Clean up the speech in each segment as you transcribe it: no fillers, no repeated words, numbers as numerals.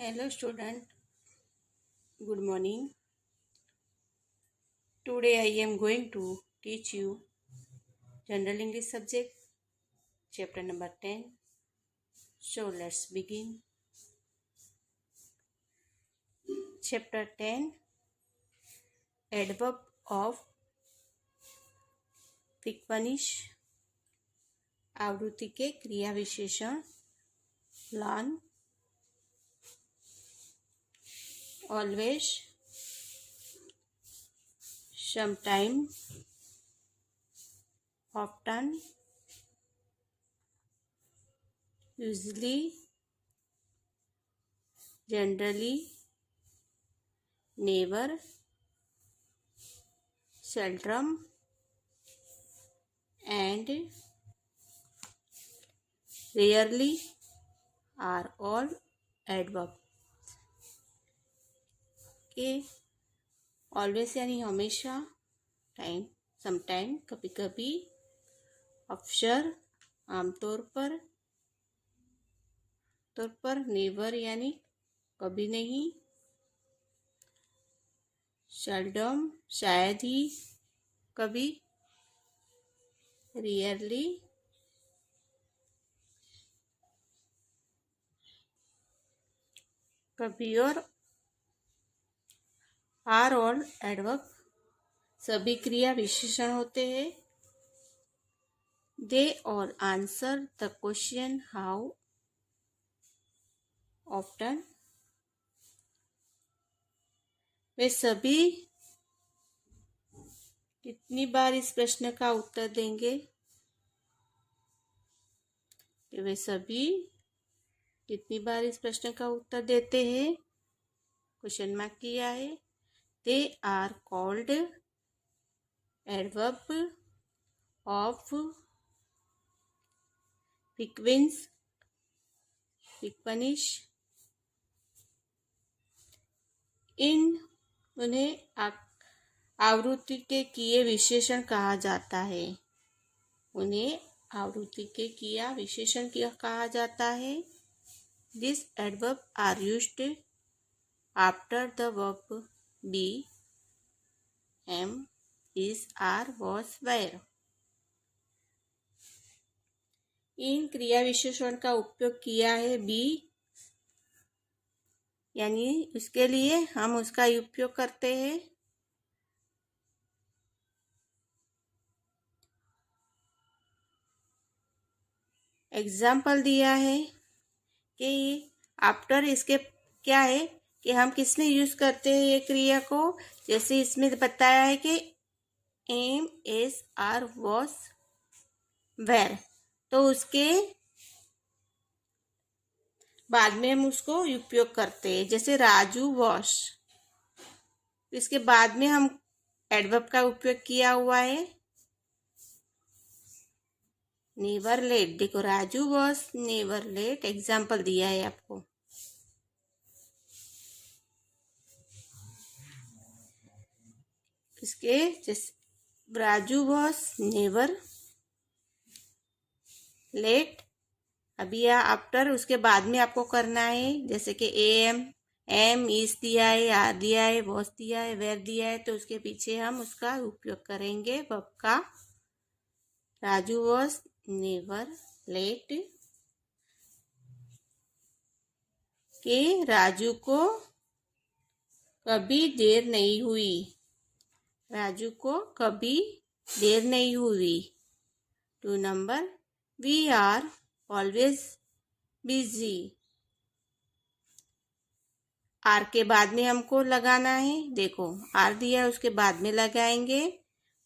Hello student, good morning. Today I am going to teach you General English subject, chapter number 10. So let's begin. Chapter 10, Adverb of frequenish. आवृत्ति के क्रिया विशेषण learn, always, sometime, often, usually, generally, never, seldom and rarely are all adverb के always यानी हमेशा, time sometime कभी कभी, अक्सर आमतौर पर नेवर यानी कभी नहीं, सेल्डम शायद ही कभी, रियरली कभी और आर ऑल एडवर्ब सभी क्रिया विशेषण होते हैं। They all answer the question how often, वे सभी कितनी बार इस प्रश्न का उत्तर देंगे। वे सभी कितनी बार इस प्रश्न का उत्तर देते हैं, क्वेश्चन मार्क किया है। They are called adverb of frequency. उन्हें आवृत्ति के किए विशेषण कहा जाता है। उन्हें आवृत्ति के किया विशेषण कहा जाता है। This adverb are used after the verb be, am, is, are, was, were. इन क्रिया विशेषण का उपयोग किया है बी यानी उसके लिए हम उसका उपयोग करते हैं। एग्जाम्पल दिया है कि आफ्टर इसके क्या है कि हम किसमें यूज करते हैं ये क्रिया को। जैसे इसमें बताया है कि am, is, are, was, were, तो उसके बाद में हम उसको उपयोग करते हैं। जैसे राजू वॉश, इसके बाद में हम एडवर्ब का उपयोग किया हुआ है। नेवर लेट, देखो Raju was never late, example दिया है आपको। इसके जैसे राजू वॉज नेवर लेट, अभी आफ्टर उसके बाद में आपको करना है। जैसे कि एम इज दिया है, आर दिया है, वॉज दिया है, वेर दिया है, तो उसके पीछे हम उसका उपयोग करेंगे वर्ब का। राजू वॉज नेवर लेट, कि राजू को कभी देर नहीं हुई। राजू को कभी देर नहीं हुई। 2 number, we are always busy. Are के बाद में हमको लगाना है, देखो आर दिया है उसके बाद में लगाएंगे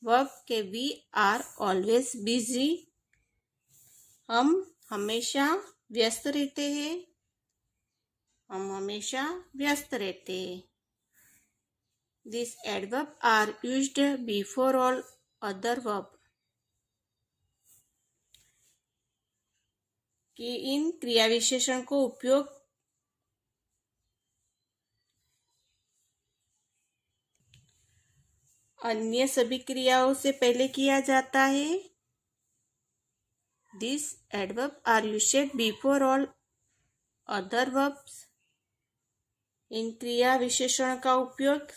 वर्ब के वी आर ऑलवेज बिजी, हम हमेशा व्यस्त रहते हैं। हम हमेशा व्यस्त रहते हैं। This adverb are used before all other verb, कि इन क्रिया विशेषण को उपयोग अन्य सभी क्रियाओं से पहले किया जाता है। This adverb are used before all other verbs इन क्रिया विशेषण का उपयोग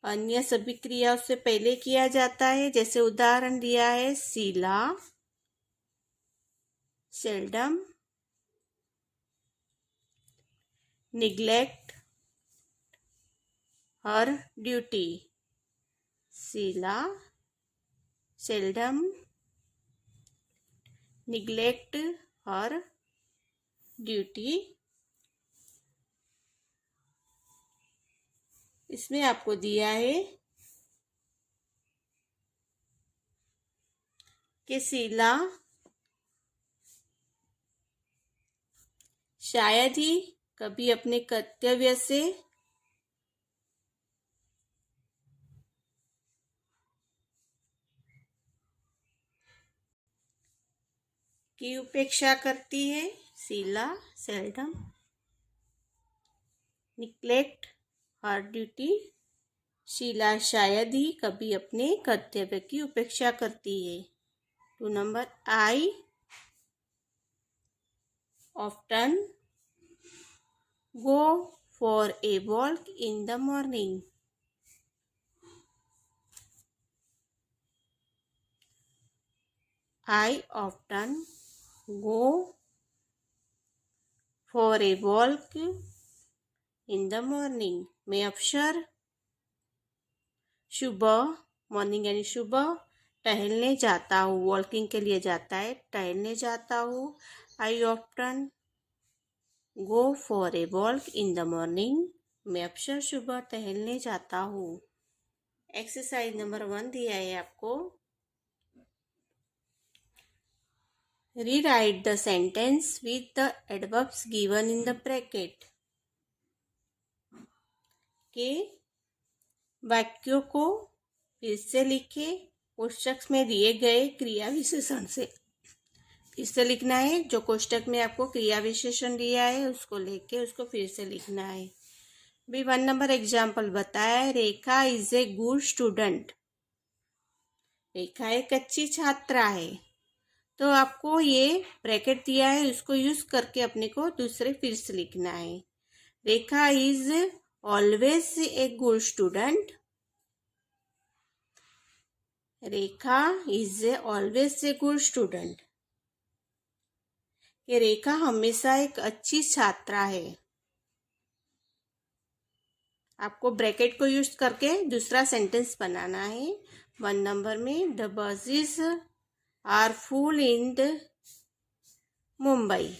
अन्य सभी क्रियाओं से पहले किया जाता है। जैसे उदाहरण दिया है Sheila, seldom, neglect, her duty. Sheila, seldom, neglect, her duty. इसमें आपको दिया है कि शीला शायद ही कभी अपने कर्तव्य से की उपेक्षा करती है। Sheila, seldom, neglect, her duty. Sheila शायद ही कभी अपने कर्तव्य की उपेक्षा करती है। 2 number, I often go for a walk in the morning. I often go for a walk in the morning. मैं अक्सर सुबह, मॉर्निंग यानी सुबह टहलने जाता हूँ। वॉकिंग के लिए जाता है, टहलने जाता हूँ। आई often go for a walk in the morning. मैं अक्सर सुबह टहलने जाता हूँ। एक्सरसाइज नंबर 1 दिया है आपको। Rewrite the sentence with the adverbs given in the bracket. के वाक्यों को फिर से लिखे कोष्टक में दिए गए क्रिया विशेषण से। फिर से लिखना है। जो कोष्टक में आपको क्रिया विशेषण दिया है उसको लेके उसको फिर से लिखना है। भी 1 नंबर एग्जाम्पल बताया है। Rekha is a good student. रेखा एक अच्छी छात्रा है। तो आपको ये ब्रैकेट दिया है उसको यूज करके अपने को दूसरे फिर से लिखना है। Rekha is always a good student. Rekha is always a good student. ये रेखा हमेशा एक अच्छी छात्रा है। आपको ब्रैकेट को यूज करके दूसरा सेंटेंस बनाना है। 1 नंबर में the buses are full in the Mumbai.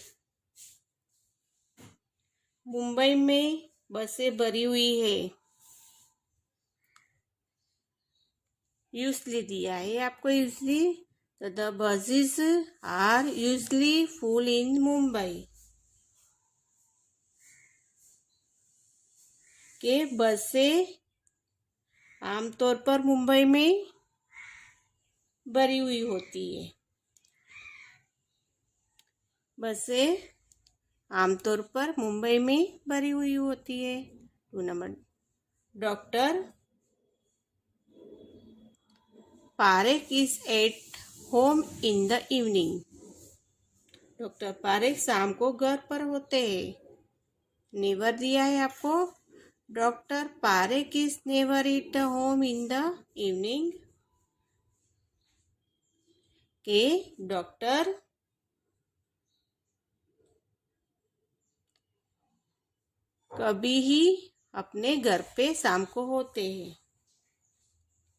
Mumbai में बसें भरी हुई है। यूजली दिया है आपको यूजली। तो the buses are usually full in Mumbai. के बसें आमतौर पर मुंबई में भरी हुई होती है। बसें आमतौर पर मुंबई में भरी हुई होती है। 2 number, doctor Parekh is at home in the evening. Doctor Parekh शाम को घर पर होते हैं। नेवर दिया है आपको। Doctor Parekh is never at home in the evening. के डॉक्टर कभी ही अपने घर पे शाम को होते हैं।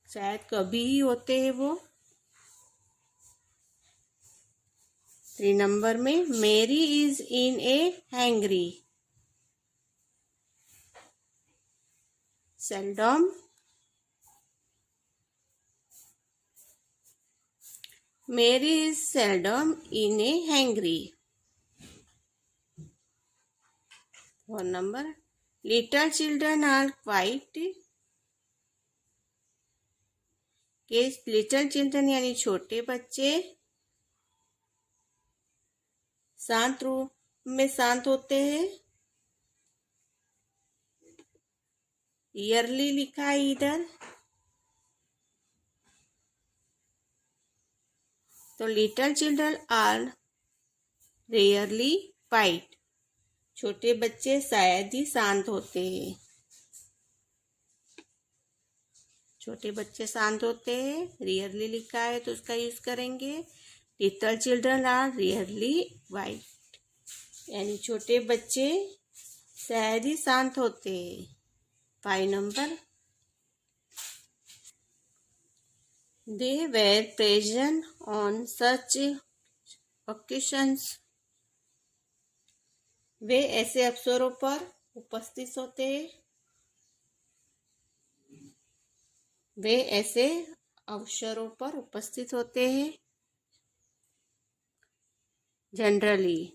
शायद कभी ही होते हैं वो। 3 नंबर में Mary is in a hungry. Seldom. Mary is seldom in a hungry. 4 number, little children are quite. के लिटल चिल्ड्रन यानी छोटे बच्चे शांत रूप में शांत होते हैं। ईयरली लिखा है इधर। तो little children are rarely fight. छोटे बच्चे शायद ही शांत होते हैं। छोटे बच्चे शांत होते हैं, रियरली लिखा है तो उसका यूज करेंगे। Little children are rarely quiet, यानी छोटे बच्चे शायद ही शांत होते हैं। 5 number, they were present on such occasions, वे ऐसे अवसरों पर उपस्थित होते हैं। वे ऐसे अवसरों पर उपस्थित होते हैं। जनरली,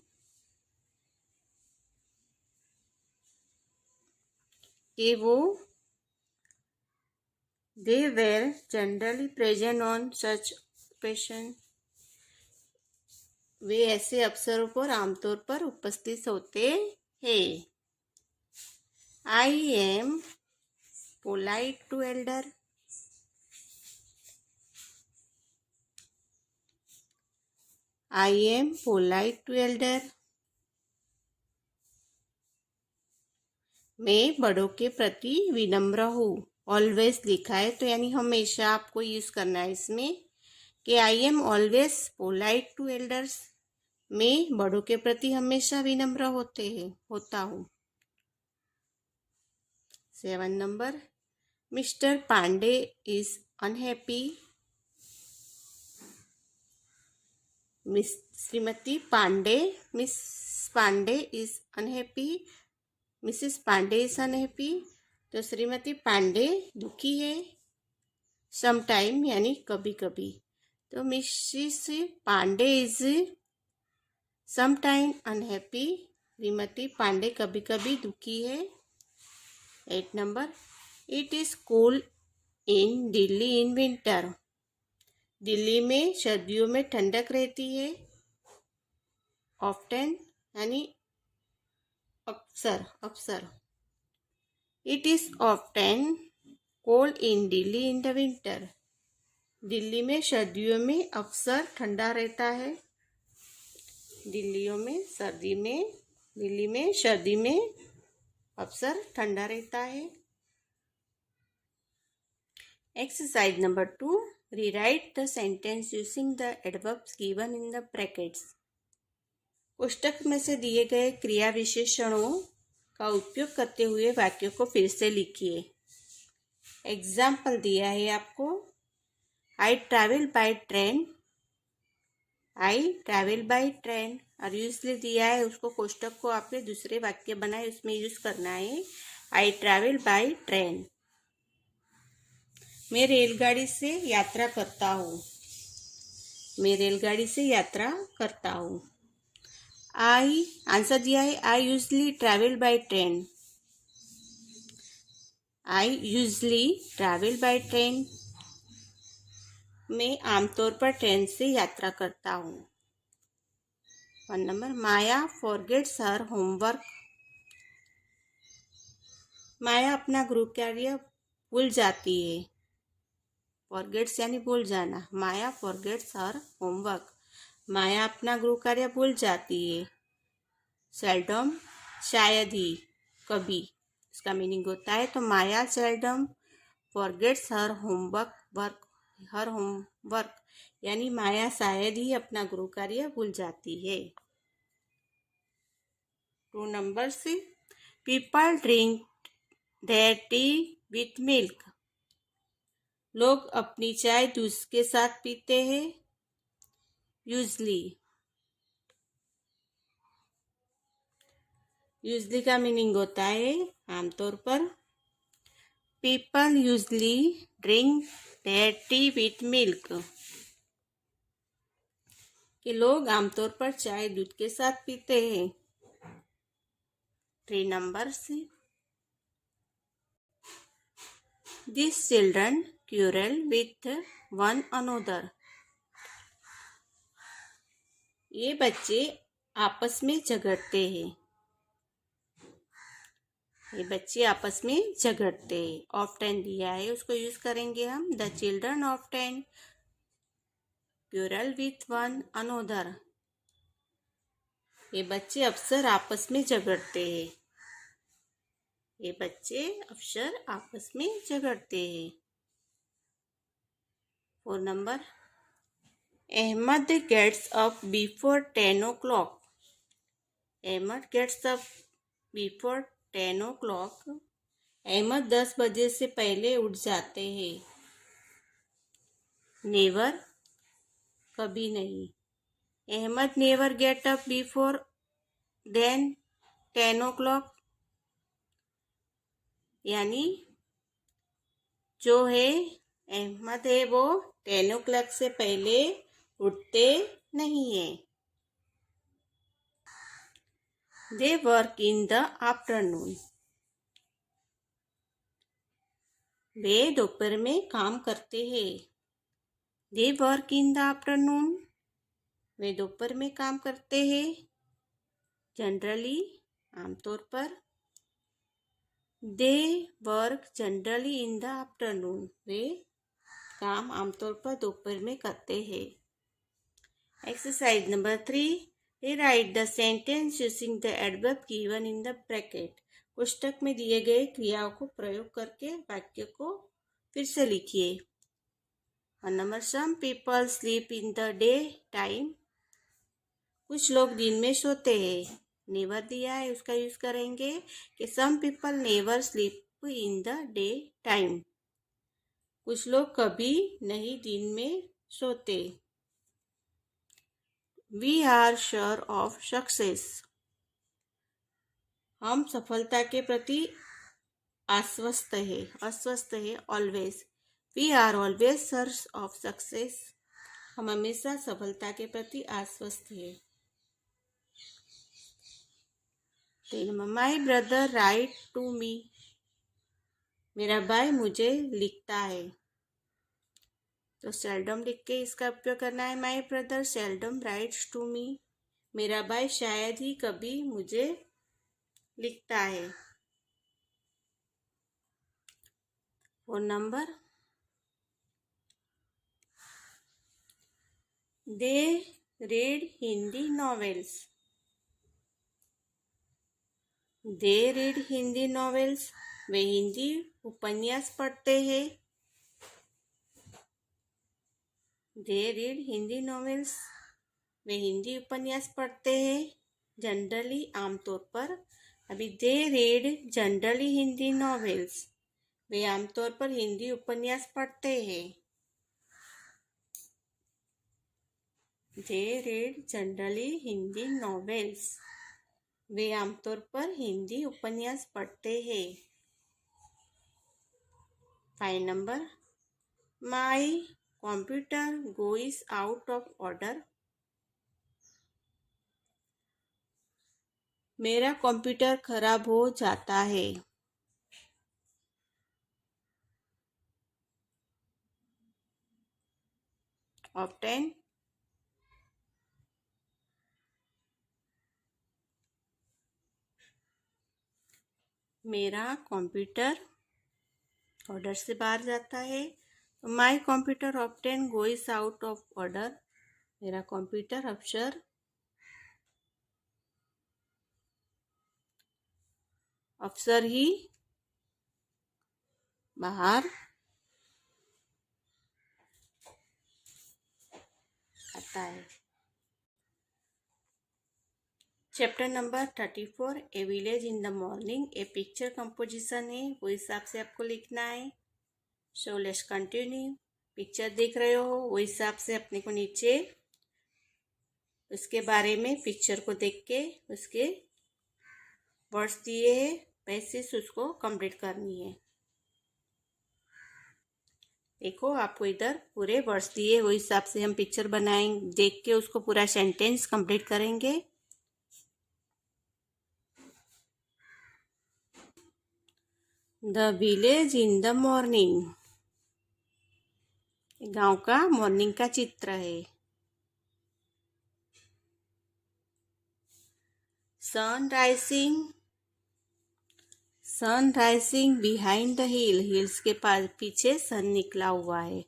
कि वो they were generally present on such occasion, वे ऐसे अवसरों पर आमतौर पर उपस्थित होते हैं। I am polite to elder, I am polite to elder, मैं बड़ों के प्रति विनम्र हूँ। ऑलवेज लिखा है तो यानी हमेशा आपको यूज करना है इसमें कि I am always polite to elders, मैं बड़ों के प्रति हमेशा विनम्र होता हूँ। 7 number, mister Pandey is unhappy, Shrimati Pandey, miss Pandey is unhappy, Mrs Pandey is unhappy, तो श्रीमती पांडे दुखी है। समटाइम यानी कभी कभी, तो Mrs Pandey is sometime unhappy, Shrimati Pandey कभी कभी दुखी है। 8 number, it is cool in Delhi in winter, Delhi में सर्दियों में ठंडक रहती है। ऑफ्टन यानी अक्सर अक्सर, it is often cold in Delhi in the winter, Delhi में सर्दियों में अक्सर ठंडा रहता है। दिल्ली में सर्दी में अक्सर ठंडा रहता है। Exercise number 2, rewrite the sentence using the adverbs given in the brackets, पुस्तक में से दिए गए क्रिया विशेषणों का उपयोग करते हुए वाक्यों को फिर से लिखिए। एग्जाम्पल दिया है आपको, I travel by train, I travel by train, और यूजली दिया है उसको कोष्टक को आपने दूसरे वाक्य बनाए उसमें यूज करना है। आई ट्रैवल बाय ट्रेन, मैं रेलगाड़ी से यात्रा करता हूँ, मैं रेलगाड़ी से यात्रा करता हूँ। आई आंसर दिया है, I usually travel by train, I usually travel by train, मैं आमतौर पर ट्रेन से यात्रा करता हूँ। 1 नंबर, माया फॉरगेट्स हर होमवर्क, माया अपना गृह कार्य भूल जाती है। फॉरगेट्स यानी भूल जाना, माया फॉरगेट्स हर होमवर्क, माया अपना गृह कार्य भूल जाती है। सेल्डम शायद ही, कभी, इसका मीनिंग होता है। तो माया सेल्डम फॉरगेट्स हर होमवर्क यानी माया शायद ही अपना गृह कार्य भूल जाती है। 2 नंबर से, people drink their tea with milk, लोग अपनी चाय दूध के साथ पीते हैं। यूजली, यूजली का मीनिंग होता है आमतौर पर। People usually drink their tea with milk, कि लोग आमतौर पर चाय दूध के साथ पीते हैं। 3 नंबर से, this children crucial with one another, ये बच्चे आपस में झगड़ते हैं, ये बच्चे आपस में झगड़ते हैं। ऑफ्टन दिया है उसको यूज करेंगे हम, the children often crucial with one another, ये बच्चे अक्सर आपस में झगड़ते हैं। ये बच्चे अक्सर आपस में झगड़ते हैं। 4 number, Ahmed gets up before 10 o'clock। Ahmed gets up before 10 o'clock। Ahmed 10 बजे से पहले उठ जाते हैं। नेवर, कभी नहीं। Ahmed never get up before then 10 o'clock, यानी जो है अहमद है वो 10 o'clock से पहले उठते नहीं है। They work in the afternoon. वे दोपहर में काम करते हैं। They work in the afternoon. वे दोपहर में काम करते हैं। जनरली, आमतौर पर। They work generally in the afternoon. वे काम आमतौर पर दोपहर में करते हैं। Exercise number 3, rewrite the sentence using the adverb given in the bracket. पुस्तक में दिए गए क्रियाओं को प्रयोग करके वाक्य को फिर से लिखिए। 1 number, some people sleep in the day time. कुछ लोग दिन में सोते हैं। नेवर दिया है, उसका यूज करेंगे कि some people never sleep in the day time. कुछ लोग कभी नहीं दिन में सोते। We are sure of success. हम सफलता के प्रति अस्वस्थ है always. We are always sure of success. हम हमेशा सफलता के प्रति आश्वस्त है। My brother write to me. मेरा भाई मुझे लिखता है। तो सेल्डम लिख के इसका उपयोग करना है। My brother seldom writes to me. मेरा भाई शायद ही कभी मुझे लिखता है। 4 number, they read Hindi novels. They read Hindi novels. वे हिंदी उपन्यास पढ़ते हैं। They read Hindi novels. वे हिंदी उपन्यास पढ़ते हैं। जनरली, आमतौर पर। अभी they read generally Hindi novels. वे आमतौर पर हिंदी उपन्यास पढ़ते हैं। They read generally Hindi novels. वे आमतौर पर हिंदी उपन्यास पढ़ते हैं। 5 number, my computer goes out of order. मेरा कंप्यूटर खराब हो जाता है। ऑफ्टेन, मेरा कंप्यूटर ऑर्डर से बाहर जाता है। My computer often goes out of order. मेरा कंप्यूटर अक्सर ही बाहर आता है। Chapter number 34, A village in the morning. A picture composition है, वो हिसाब से आपको लिखना है। So let's continue. पिक्चर देख रहे हो, वो हिसाब से अपने को नीचे उसके बारे में पिक्चर को देख के उसके वर्ड्स दिए हैं, वैसे से उसको कंप्लीट करनी है। देखो, आपको इधर पूरे वर्ड्स दिए, वो हिसाब से हम पिक्चर बनाएंगे, देख के उसको पूरा सेंटेंस कंप्लीट करेंगे। The village in the morning. गांव का मॉर्निंग का चित्र है। Sun rising behind the hills के पास पीछे सन निकला हुआ है।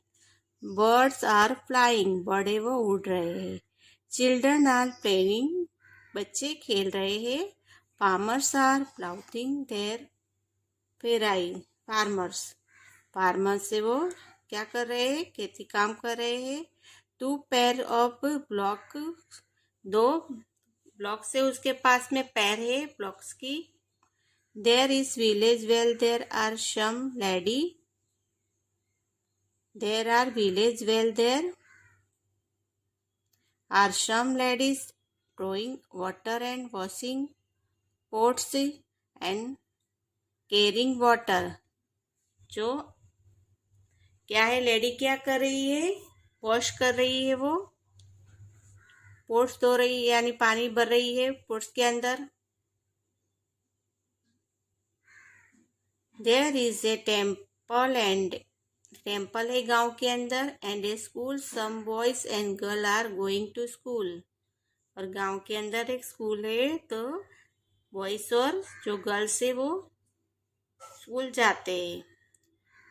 बर्ड्स आर फ्लाइंग, बड़े वो उड़ रहे हैं। चिल्ड्रन आर प्लेइंग, बच्चे खेल रहे हैं। Farmers are ploughing there fairly. Farmers से वो क्या कर रहे हैं, खेती काम कर रहे हैं। 2 पेयर ऑफ ब्लॉक, 2 ब्लॉक से उसके पास में पैर है ब्लॉक्स की। There is village well there are some lady. There are village well there are some ladies drawing water and washing pots and carrying water। जो क्या है, लेडी क्या कर रही है, वॉश कर रही है, वो पोट्स धो रही है यानी पानी भर रही है पोट्स के अंदर। There is a temple and, temple है गांव के अंदर, and a school, some boys and girl are going to school. और गांव के अंदर एक स्कूल है, तो बॉयज और जो गर्ल्स है वो स्कूल जाते हैं।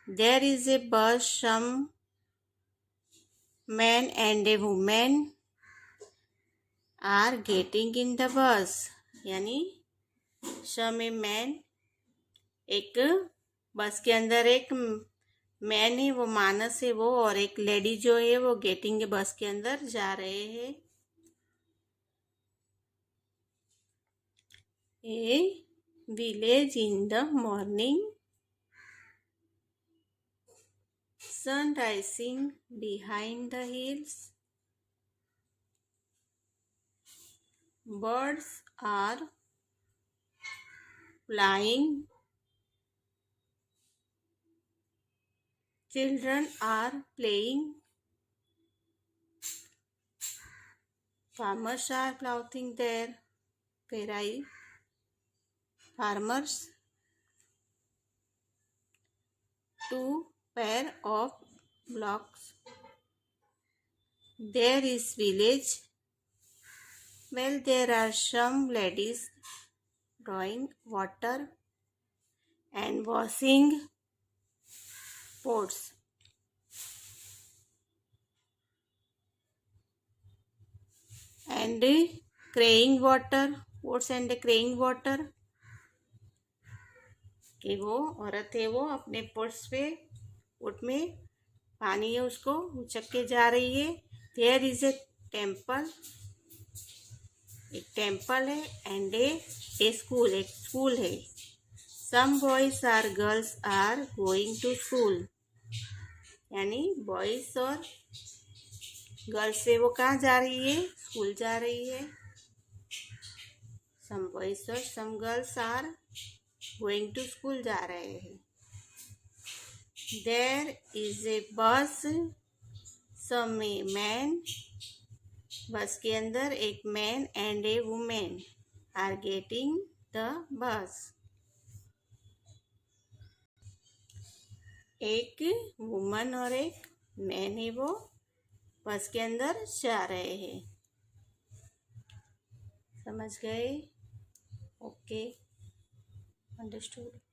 There is a bus, some man and a women are getting in the bus, यानी सम ए मैन, एक बस के अंदर एक मैन है वो मानस है वो, और एक लेडी जो है वो गेटिंग बस के अंदर जा रहे हैं। ए village in the morning, sun rising behind the hills, birds are flying, children are playing, farmers are plowing their ferai, farmers, 2 pair of blocks, there is village, well there are some ladies drawing water and washing pots, and carrying water, pots and carrying water, कि वो औरत है वो अपने pots पे, pot में पानी है उसको उचक के जा रही है। देयर इज ए टेम्पल, एक टेम्पल है, एंड ए स्कूल, एक स्कूल है। Some boys are girls are going to school, यानी बॉयज और गर्ल्स से वो कहाँ जा रही है, स्कूल जा रही है। सम बॉयज और some girls are going to school जा रहे हैं। There is a bus, some a man, बस के अंदर एक man and a women are getting the bus, एक वुमन और एक मैन है वो बस के अंदर जा रहे हैं। समझ गए? Okay, understood.